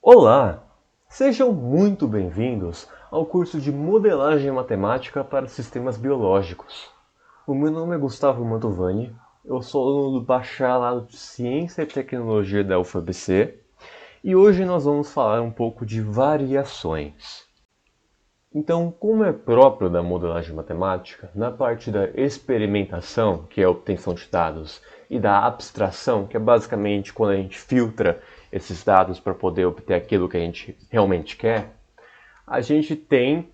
Olá! Sejam muito bem-vindos ao curso de Modelagem Matemática para Sistemas Biológicos. O meu nome é Gustavo Mantovani, eu sou aluno do Bacharelado de Ciência e Tecnologia da UFABC e hoje nós vamos falar um pouco de variações. Então, como é próprio da modelagem matemática, na parte da experimentação, que é a obtenção de dados, e da abstração, que é basicamente quando a gente filtra esses dados para poder obter aquilo que a gente realmente quer, a gente tem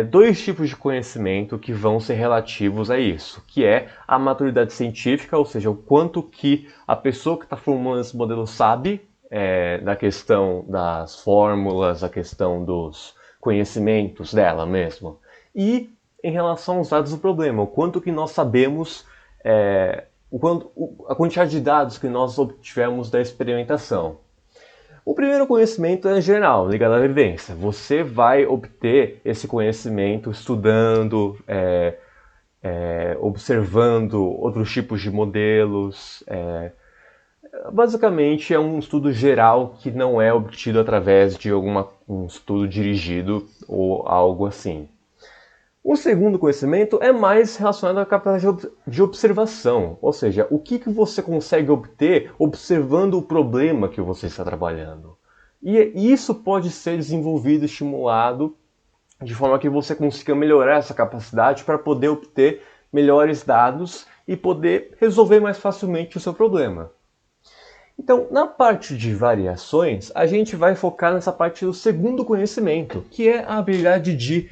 dois tipos de conhecimento que vão ser relativos a isso, que é a maturidade científica, ou seja, o quanto que a pessoa que está formulando esse modelo sabe da questão das fórmulas, a questão dos conhecimentos dela mesmo. E em relação aos dados do problema, o quanto que nós sabemos, a quantidade de dados que nós obtivemos da experimentação. O primeiro conhecimento é geral, ligado à vivência. Você vai obter esse conhecimento estudando, observando outros tipos de modelos. Basicamente é um estudo geral que não é obtido através de um estudo dirigido ou algo assim. O segundo conhecimento é mais relacionado à capacidade de observação, ou seja, o que você consegue obter observando o problema que você está trabalhando. E isso pode ser desenvolvido e estimulado de forma que você consiga melhorar essa capacidade para poder obter melhores dados e poder resolver mais facilmente o seu problema. Então, na parte de variações, a gente vai focar nessa parte do segundo conhecimento, que é a habilidade de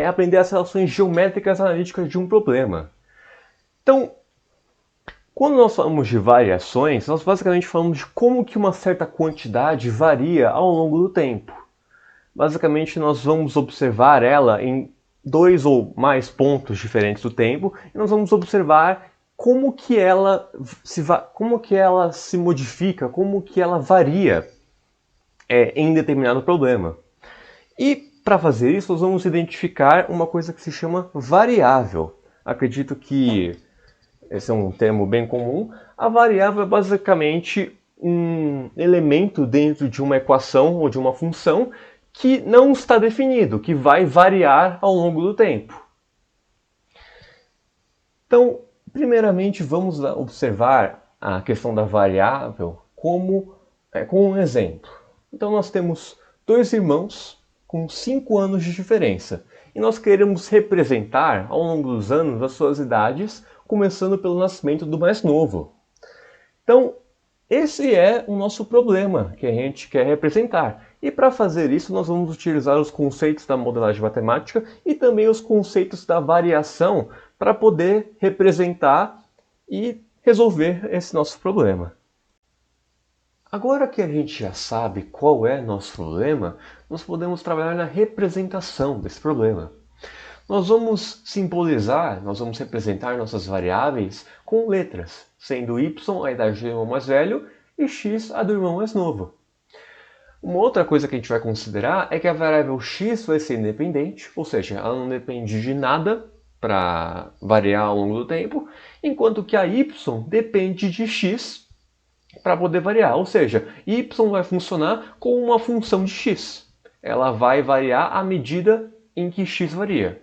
aprender as relações geométricas analíticas de um problema. Então, quando nós falamos de variações, nós basicamente falamos de como que uma certa quantidade varia ao longo do tempo. Basicamente, nós vamos observar ela em dois ou mais pontos diferentes do tempo, e nós vamos observar como que ela se modifica, como que ela varia em determinado problema. E para fazer isso, nós vamos identificar uma coisa que se chama variável. Acredito que esse é um termo bem comum. A variável é basicamente um elemento dentro de uma equação ou de uma função que não está definido, que vai variar ao longo do tempo. Então, primeiramente, vamos observar a questão da variável com um exemplo. Então, nós temos dois irmãos com 5 anos de diferença. E nós queremos representar, ao longo dos anos, as suas idades, começando pelo nascimento do mais novo. Então, esse é o nosso problema que a gente quer representar. E para fazer isso, nós vamos utilizar os conceitos da modelagem matemática e também os conceitos da variação para poder representar e resolver esse nosso problema. Agora que a gente já sabe qual é nosso problema, nós podemos trabalhar na representação desse problema. Nós vamos simbolizar, nós vamos representar nossas variáveis com letras, sendo y a idade do irmão mais velho e x a do irmão mais novo. Uma outra coisa que a gente vai considerar é que a variável x vai ser independente, ou seja, ela não depende de nada para variar ao longo do tempo, enquanto que a y depende de x para poder variar, ou seja, y vai funcionar como uma função de x. Ela vai variar à medida em que x varia.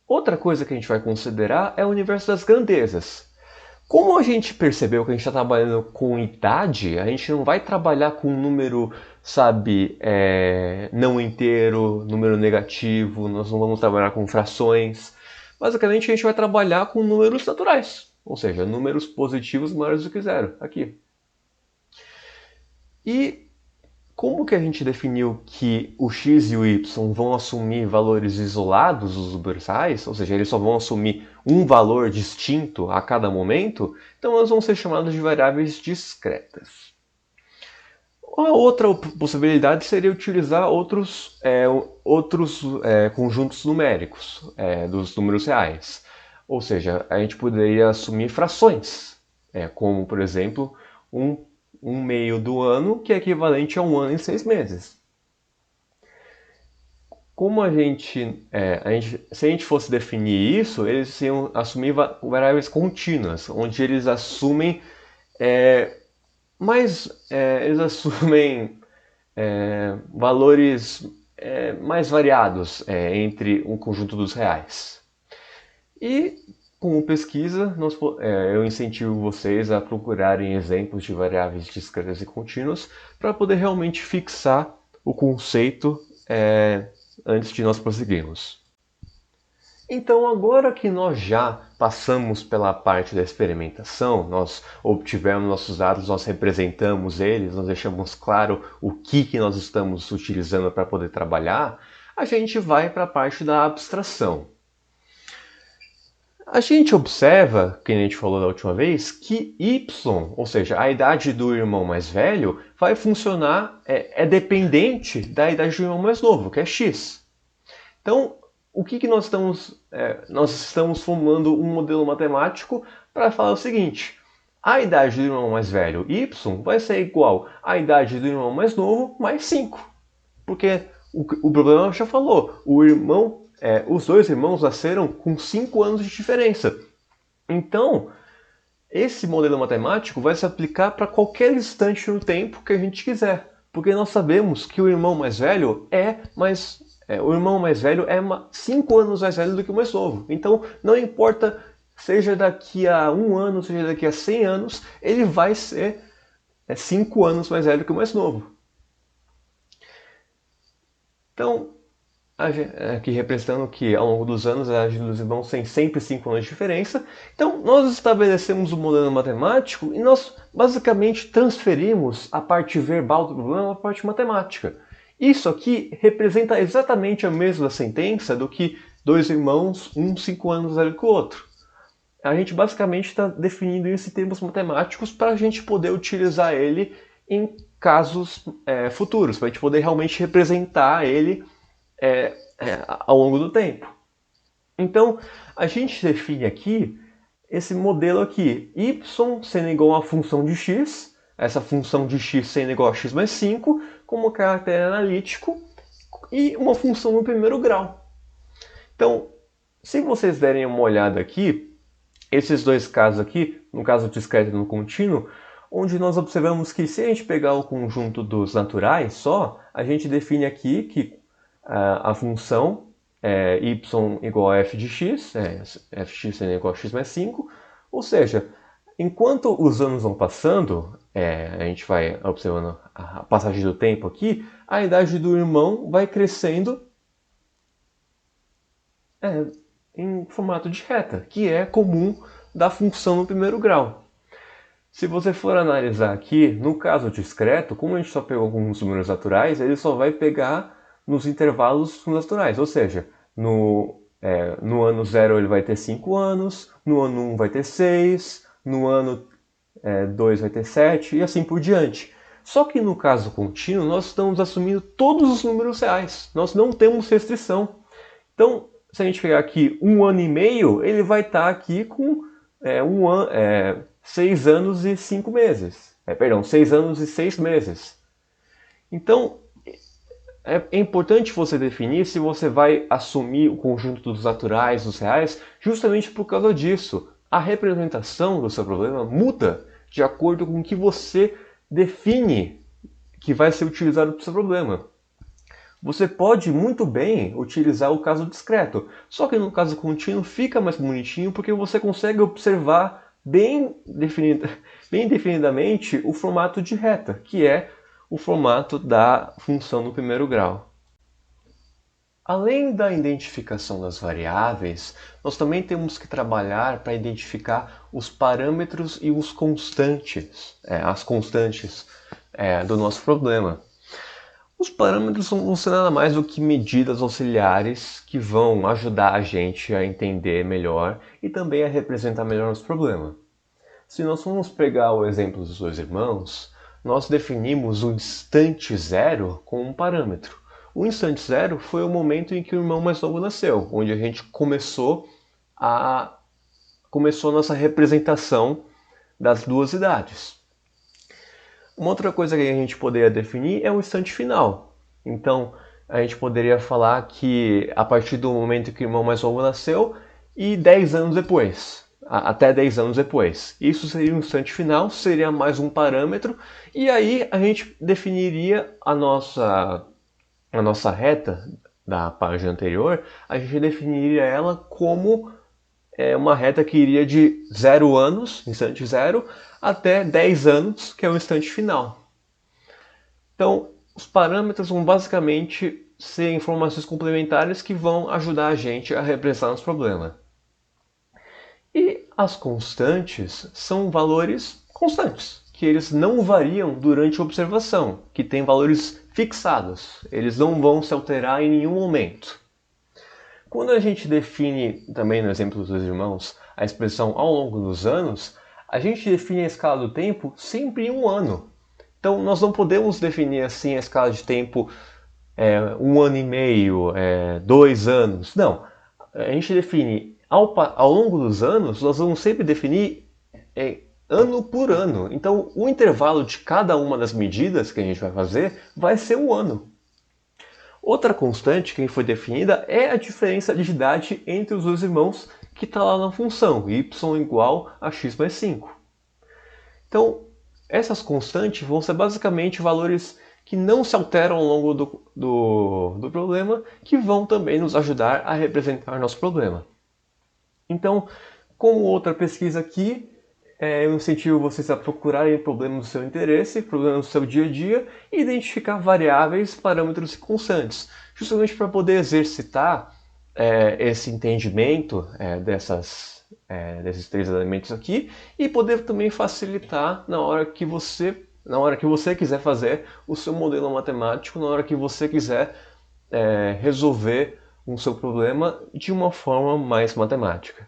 Outra coisa que a gente vai considerar é o universo das grandezas. Como a gente percebeu que a gente está trabalhando com idade, a gente não vai trabalhar com um número, não inteiro, número negativo, nós não vamos trabalhar com frações. Basicamente, a gente vai trabalhar com números naturais, ou seja, números positivos maiores do que zero, aqui. E como que a gente definiu que o x e o y vão assumir valores isolados dos universais, ou seja, eles só vão assumir um valor distinto a cada momento, então elas vão ser chamadas de variáveis discretas. A outra possibilidade seria utilizar outros conjuntos numéricos dos números reais. Ou seja, a gente poderia assumir frações, como, por exemplo, um meio do ano, que é equivalente a um ano em 6 meses. Como se a gente fosse definir isso, eles iam assumir variáveis contínuas, onde eles assumem mas eles assumem valores mais variados entre um conjunto dos reais. E com pesquisa, eu incentivo vocês a procurarem exemplos de variáveis discretas e contínuas para poder realmente fixar o conceito antes de nós prosseguirmos. Então, agora que nós já passamos pela parte da experimentação, nós obtivemos nossos dados, nós representamos eles, nós deixamos claro o que nós estamos utilizando para poder trabalhar, a gente vai para a parte da abstração. A gente observa, que a gente falou da última vez, que y, ou seja, a idade do irmão mais velho, vai funcionar, é dependente da idade do irmão mais novo, que é x. Então, o que nós estamos... nós estamos formulando um modelo matemático para falar o seguinte: a idade do irmão mais velho, y, vai ser igual à idade do irmão mais novo mais 5. Porque o problema já falou, os dois irmãos nasceram com 5 anos de diferença. Então, esse modelo matemático vai se aplicar para qualquer instante no tempo que a gente quiser. Porque nós sabemos que o irmão mais velho é 5 anos mais velho do que o mais novo. Então, não importa, seja daqui a 1 ano, seja daqui a 100 anos, ele vai ser 5 anos mais velho que o mais novo. Então, aqui representando que ao longo dos anos a idade dos irmãos tem sempre 5 anos de diferença. Então, nós estabelecemos um modelo matemático e nós basicamente transferimos a parte verbal do problema para a parte matemática. Isso aqui representa exatamente a mesma sentença do que dois irmãos, um 5 anos mais velho que o outro. A gente basicamente está definindo isso em termos matemáticos para a gente poder utilizar ele em casos futuros, para a gente poder realmente representar ele ao longo do tempo. Então, a gente define aqui esse modelo aqui, y sendo igual a função de x, essa função de x sendo igual a x mais 5, como caráter analítico, e uma função no primeiro grau. Então, se vocês derem uma olhada aqui, esses dois casos aqui, no caso discreto e no contínuo, onde nós observamos que se a gente pegar o conjunto dos naturais só, a gente define aqui que a função y igual a f de x, fx sendo igual a x mais 5, ou seja, enquanto os anos vão passando, a gente vai observando a passagem do tempo aqui, a idade do irmão vai crescendo em formato de reta, que é comum da função no primeiro grau. Se você for analisar aqui, no caso discreto, como a gente só pegou alguns números naturais, ele só vai pegar nos intervalos naturais, ou seja, no ano 0 ele vai ter 5 anos, no ano 1 vai ter 6, no ano 2 vai ter 7 e assim por diante. Só que no caso contínuo, nós estamos assumindo todos os números reais, nós não temos restrição. Então, se a gente pegar aqui 1 ano e meio, ele vai estar aqui com 6 anos e 5 meses. 6 anos e 6 meses. Então, é importante você definir se você vai assumir o conjunto dos naturais, dos reais, justamente por causa disso. A representação do seu problema muda de acordo com o que você define que vai ser utilizado para o seu problema. Você pode muito bem utilizar o caso discreto, só que no caso contínuo fica mais bonitinho porque você consegue observar bem definidamente o formato de reta, que é o formato da função no primeiro grau. Além da identificação das variáveis, nós também temos que trabalhar para identificar os parâmetros e os constantes, as constantes do nosso problema. Os parâmetros não vão ser nada mais do que medidas auxiliares que vão ajudar a gente a entender melhor e também a representar melhor nosso problema. Se nós formos pegar o exemplo dos dois irmãos, nós definimos o instante zero como um parâmetro. O instante zero foi o momento em que o irmão mais novo nasceu, onde a gente começou a nossa representação das duas idades. Uma outra coisa que a gente poderia definir é o instante final. Então, a gente poderia falar que a partir do momento que o irmão mais novo nasceu e 10 anos depois. até 10 anos depois. Isso seria um instante final, seria mais um parâmetro, e aí a gente definiria a nossa reta da página anterior, a gente definiria ela como uma reta que iria de 0 anos, instante zero, até 10 anos, que é o instante final. Então, os parâmetros vão basicamente ser informações complementares que vão ajudar a gente a representar nosso problema. E as constantes são valores constantes, que eles não variam durante a observação, que têm valores fixados, eles não vão se alterar em nenhum momento. Quando a gente define, também no exemplo dos dois irmãos, a expressão ao longo dos anos, a gente define a escala do tempo sempre em um ano. Então nós não podemos definir assim a escala de tempo 1 ano e meio, 2 anos. Não, a gente define ao longo dos anos, nós vamos sempre definir ano por ano. Então o intervalo de cada uma das medidas que a gente vai fazer vai ser um ano. Outra constante que foi definida é a diferença de idade entre os dois irmãos que está lá na função, y igual a x mais 5. Então, essas constantes vão ser basicamente valores que não se alteram ao longo do problema, que vão também nos ajudar a representar nosso problema. Então, como outra pesquisa aqui, eu incentivo vocês a procurarem problemas do seu interesse, problemas do seu dia a dia, e identificar variáveis, parâmetros e constantes, justamente para poder exercitar esse entendimento desses 3 elementos aqui, e poder também facilitar na hora que você quiser fazer o seu modelo matemático, na hora que você quiser resolver o seu problema de uma forma mais matemática.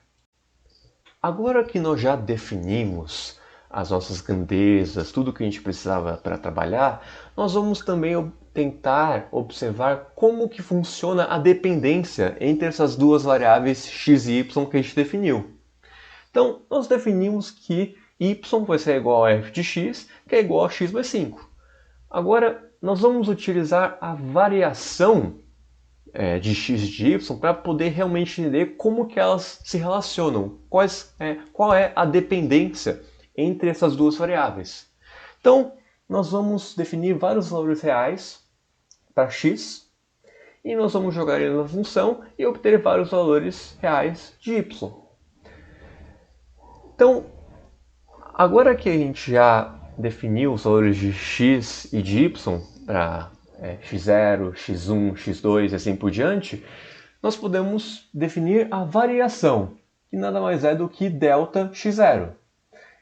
Agora que nós já definimos as nossas grandezas, tudo que a gente precisava para trabalhar, nós vamos também tentar observar como que funciona a dependência entre essas duas variáveis x e y que a gente definiu. Então, nós definimos que y vai ser igual a f de x, que é igual a x mais 5. Agora, nós vamos utilizar a variação de x e de y para poder realmente entender como que elas se relacionam, qual é a dependência entre essas duas variáveis. Então, nós vamos definir vários valores reais para x e nós vamos jogar ele na função e obter vários valores reais de y. Então, agora que a gente já definiu os valores de x e de y para x0, x1, x2 e assim por diante, nós podemos definir a variação, que nada mais é do que delta x0.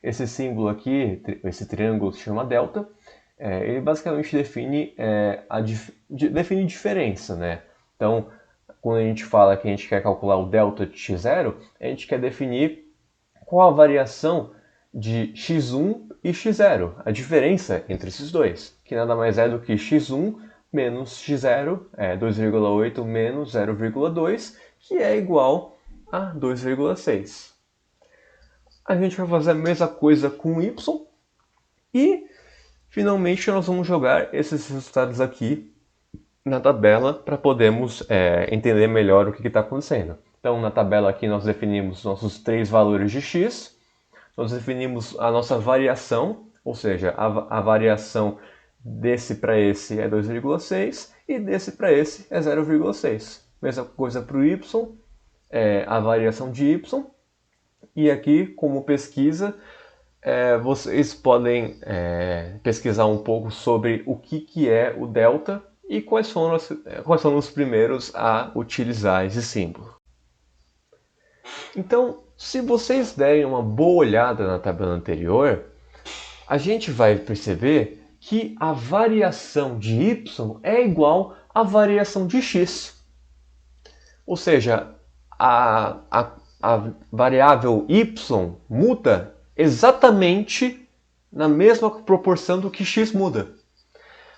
Esse símbolo aqui, esse triângulo se chama delta, ele basicamente define diferença, né? Então, quando a gente fala que a gente quer calcular o delta de x0, a gente quer definir qual a variação de x1 e x0, a diferença entre esses dois, que nada mais é do que x1 menos x0, 2,8 menos 0,2, que é igual a 2,6. A gente vai fazer a mesma coisa com y e, finalmente, nós vamos jogar esses resultados aqui na tabela para podermos entender melhor o que está acontecendo. Então, na tabela aqui nós definimos nossos 3 valores de x, nós definimos a nossa variação, ou seja, a variação desse para esse é 2,6 e desse para esse é 0,6. Mesma coisa para o y, a variação de y. E aqui, como pesquisa, vocês podem pesquisar um pouco sobre o que é o delta e quais são os primeiros a utilizar esse símbolo. Então, se vocês derem uma boa olhada na tabela anterior, a gente vai perceber que a variação de y é igual à variação de x. Ou seja, a variável y muda exatamente na mesma proporção do que x muda.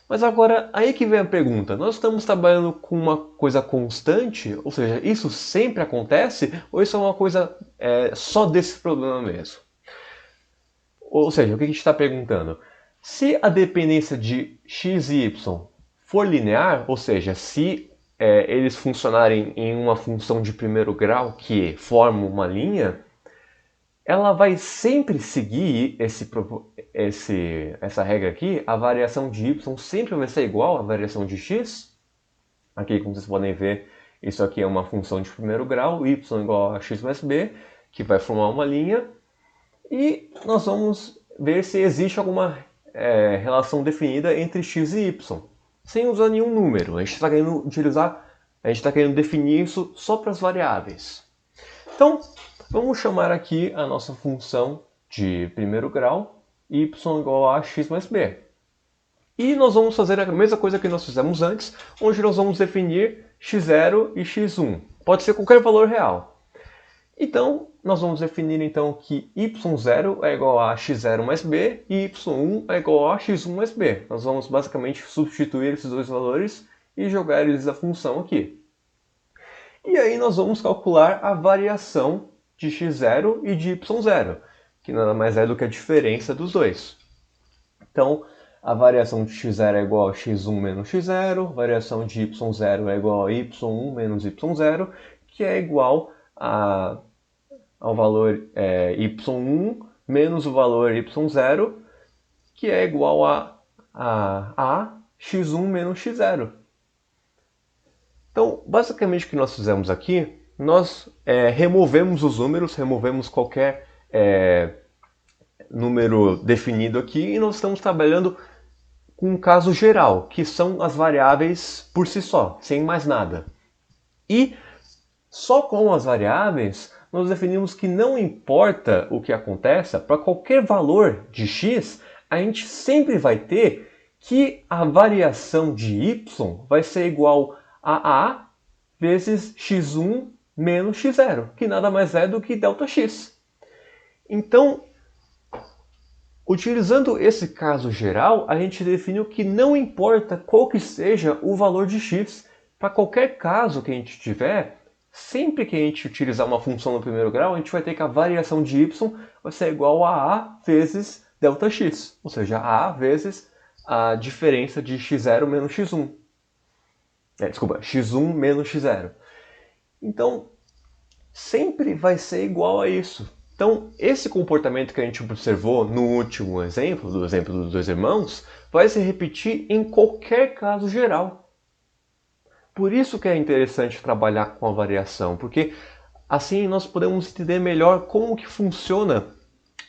Mas agora, aí que vem a pergunta. Nós estamos trabalhando com uma coisa constante? Ou seja, isso sempre acontece? Ou isso é uma coisa só desse problema mesmo? Ou seja, o que a gente está perguntando? Se a dependência de x e y for linear, ou seja, se eles funcionarem em uma função de primeiro grau que forma uma linha, ela vai sempre seguir essa regra aqui, a variação de y sempre vai ser igual à variação de x. Aqui, como vocês podem ver, isso aqui é uma função de primeiro grau, y igual a x mais b, que vai formar uma linha. E nós vamos ver se existe alguma relação definida entre x e y, sem usar nenhum número. A gente está querendo definir isso só para as variáveis. Então, vamos chamar aqui a nossa função de primeiro grau, y igual a x mais b. E nós vamos fazer a mesma coisa que nós fizemos antes, onde nós vamos definir x0 e x1. Pode ser qualquer valor real. Então, nós vamos definir então que y0 é igual a x0 mais b e y1 é igual a x1 mais b. Nós vamos basicamente substituir esses dois valores e jogar eles na função aqui. E aí nós vamos calcular a variação de x0 e de y0, que nada mais é do que a diferença dos dois. Então, a variação de x0 é igual a x1 menos x0, a variação de y0 é igual a y1 menos y0, que é igual ao valor y1 menos o valor y0, que é igual a x1 menos x0. Então, basicamente o que nós fizemos aqui, nós removemos os números, removemos qualquer número definido aqui e nós estamos trabalhando com um caso geral, que são as variáveis por si só, sem mais nada. E só com as variáveis, nós definimos que não importa o que aconteça, para qualquer valor de x, a gente sempre vai ter que a variação de y vai ser igual a A vezes x1 menos x0, que nada mais é do que ΔX. Então, utilizando esse caso geral, a gente definiu que não importa qual que seja o valor de x, para qualquer caso que a gente tiver, sempre que a gente utilizar uma função no primeiro grau, a gente vai ter que a variação de y vai ser igual a A vezes ΔX, ou seja, A vezes a diferença de x0 menos x1. Desculpa, x1 menos x0. Então, sempre vai ser igual a isso. Então, esse comportamento que a gente observou no último exemplo, do exemplo dos dois irmãos, vai se repetir em qualquer caso geral. Por isso que é interessante trabalhar com a variação, porque assim nós podemos entender melhor como que funciona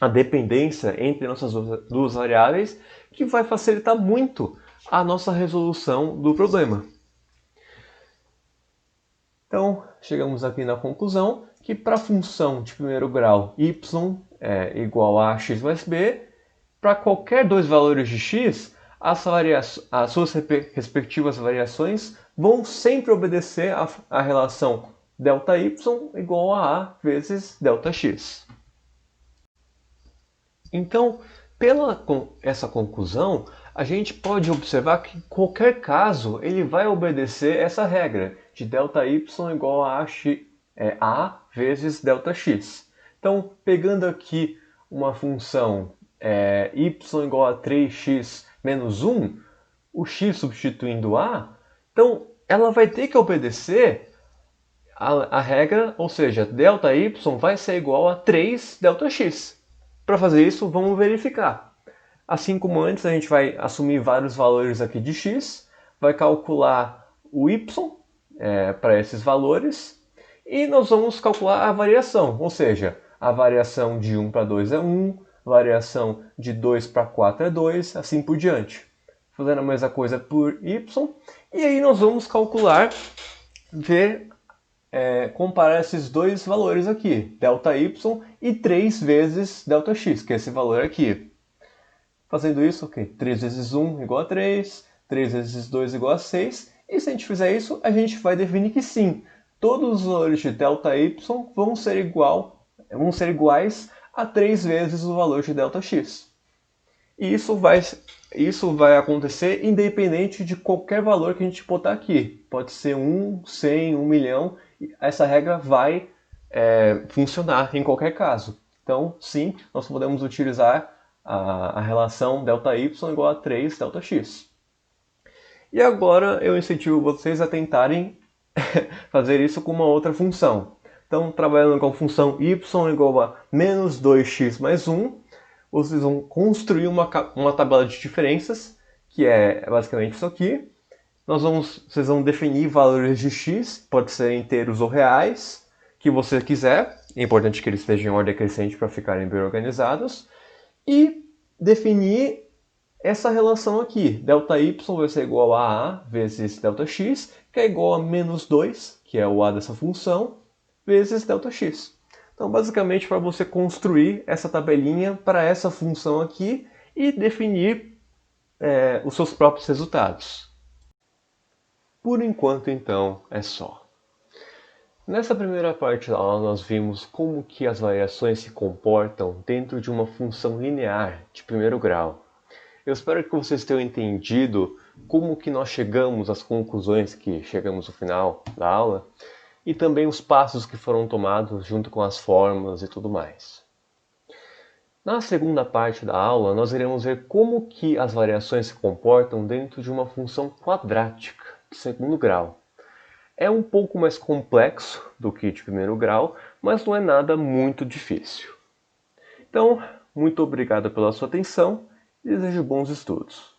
a dependência entre nossas duas variáveis, que vai facilitar muito a nossa resolução do problema. Então, chegamos aqui na conclusão que para a função de primeiro grau y é igual a x mais b, para qualquer dois valores de x, as suas respectivas variações vão sempre obedecer à relação ΔY igual a A vezes ΔX. Então, pela essa conclusão, a gente pode observar que em qualquer caso ele vai obedecer essa regra de ΔY igual a A vezes ΔX. Então, pegando aqui uma função y igual a 3x menos 1, o x substituindo A, então ela vai ter que obedecer a regra, ou seja, ΔY vai ser igual a 3ΔX. Para fazer isso, vamos verificar. Assim como antes, a gente vai assumir vários valores aqui de x, vai calcular o y para esses valores, e nós vamos calcular a variação, ou seja, a variação de 1 para 2 é 1, variação de 2 para 4 é 2, assim por diante. Fazendo a mesma coisa por y, e aí nós vamos calcular, comparar esses dois valores aqui, ΔY e 3 vezes ΔX, que é esse valor aqui. Fazendo isso, 3 vezes 1 igual a 3, 3 vezes 2 igual a 6, e se a gente fizer isso, a gente vai definir que sim, todos os valores de ΔY vão ser iguais a 3 vezes o valor de ΔX. E isso vai acontecer independente de qualquer valor que a gente botar aqui. Pode ser 1, 100, 1 milhão, essa regra vai funcionar em qualquer caso. Então, sim, nós podemos utilizar a relação ΔY igual a 3ΔX. E agora eu incentivo vocês a tentarem fazer isso com uma outra função. Então, trabalhando com a função y igual a menos 2x mais 1, vocês vão construir uma tabela de diferenças, que é basicamente isso aqui. Vocês vão definir valores de x, pode ser inteiros ou reais, que você quiser. É importante que eles estejam em ordem crescente para ficarem bem organizados. E definir essa relação aqui. Δy vai ser igual a vezes Δx, que é igual a menos 2, que é o a dessa função, vezes Δx. Então, basicamente, para você construir essa tabelinha para essa função aqui e definir os seus próprios resultados. Por enquanto, então, é só. Nessa primeira parte da aula, nós vimos como que as variações se comportam dentro de uma função linear de primeiro grau. Eu espero que vocês tenham entendido como que nós chegamos às conclusões que chegamos no final da aula e também os passos que foram tomados junto com as fórmulas e tudo mais. Na segunda parte da aula, nós iremos ver como que as variações se comportam dentro de uma função quadrática de segundo grau. É um pouco mais complexo do que de primeiro grau, mas não é nada muito difícil. Então, muito obrigado pela sua atenção e desejo bons estudos.